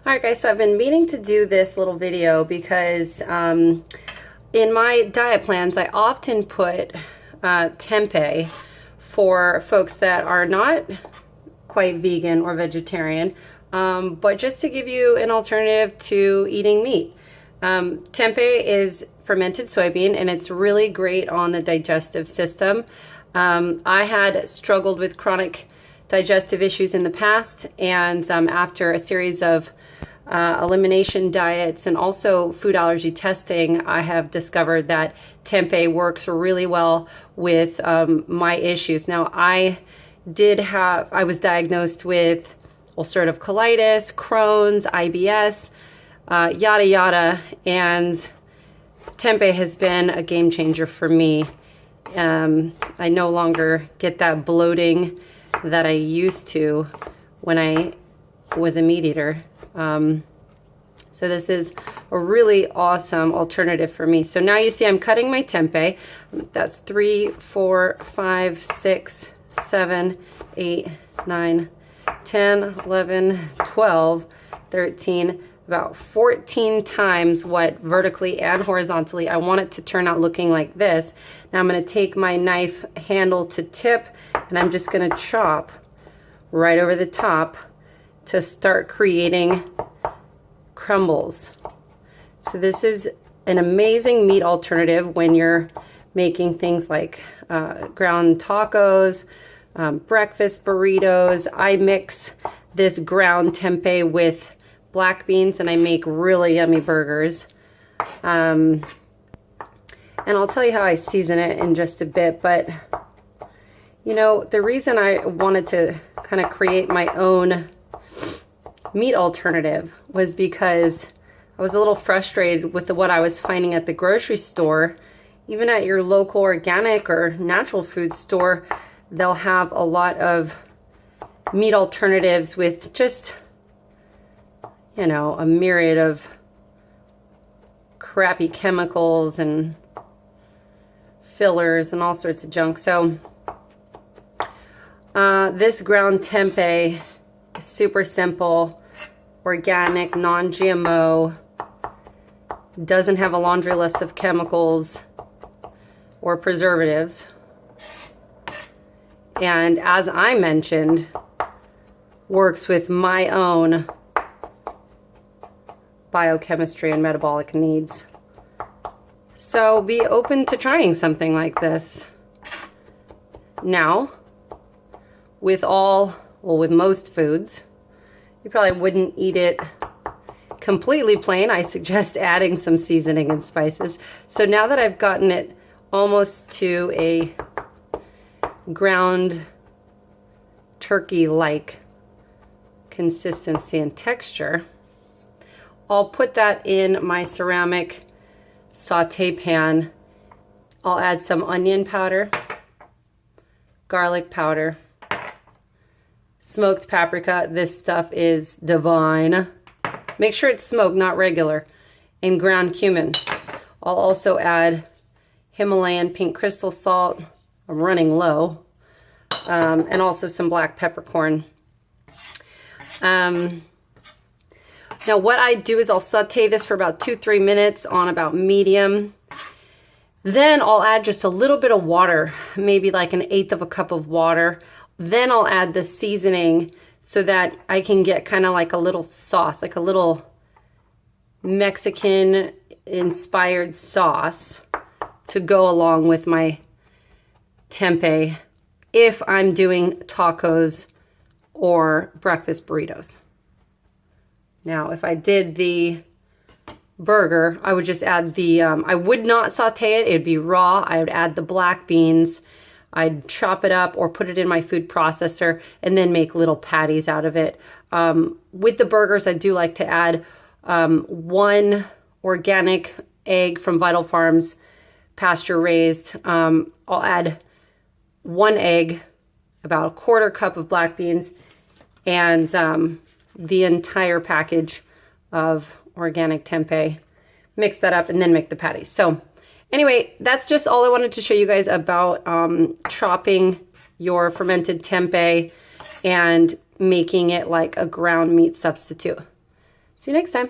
Alright guys, so I've been meaning to do this little video because in my diet plans I often put tempeh for folks that are not quite vegan or vegetarian, but just to give you an alternative to eating meat. Tempeh is fermented soybean and it's really great on the digestive system. I had struggled with chronic digestive issues in the past, and after a series of elimination diets and also food allergy testing, I have discovered that tempeh works really well with my issues. Now, I was diagnosed with ulcerative colitis, Crohn's, IBS, yada yada, and tempeh has been a game changer for me. I no longer get that bloating that I used to when I was a meat eater. So this is a really awesome alternative for me. So now you see I'm cutting my tempeh. That's 3, 4, 5, 6, 7, 8, 9, 10, 11, 12, 13, about 14 times what vertically and horizontally. I want it to turn out looking like this. Now I'm going to take my knife handle to tip and I'm just going to chop right over the top to start creating crumbles. So this is an amazing meat alternative when you're making things like ground tacos, breakfast burritos. I mix this ground tempeh with black beans and I make really yummy burgers. And I'll tell you how I season it in just a bit, but you know, the reason I wanted to kind of create my own meat alternative was because I was a little frustrated with what I was finding at the grocery store. Even at your local organic or natural food store, they'll have a lot of meat alternatives with just, you know, a myriad of crappy chemicals and fillers and all sorts of junk. So this ground tempeh is super simple, organic, non-GMO, doesn't have a laundry list of chemicals or preservatives, and as I mentioned, works with my own biochemistry and metabolic needs. So be open to trying something like this. Now, with most foods, you probably wouldn't eat it completely plain. I suggest adding some seasoning and spices. So now that I've gotten it almost to a ground turkey-like consistency and texture, I'll put that in my ceramic saute pan. I'll add some onion powder, garlic powder, smoked paprika. This stuff is divine. Make sure it's smoked, not regular. And ground cumin. I'll also add Himalayan pink crystal salt. I'm running low. And also some black peppercorn. Now what I do is I'll saute this for about 2-3 minutes on about medium. Then I'll add just a little bit of water, maybe like 1/8 cup of water. Then I'll add the seasoning so that I can get kind of like a little sauce, like a little Mexican inspired sauce to go along with my tempeh if I'm doing tacos or breakfast burritos. Now, if I did the burger, I would just add the, I would not saute it. It'd be raw. I would add the black beans. I'd chop it up or put it in my food processor and then make little patties out of it. With the burgers, I do like to add 1 organic egg from Vital Farms, pasture raised. I'll add 1 egg, about 1/4 cup of black beans, and the entire package of organic tempeh. Mix that up and then make the patties. So anyway, that's just all I wanted to show you guys about chopping your fermented tempeh and making it like a ground meat substitute. See you next time.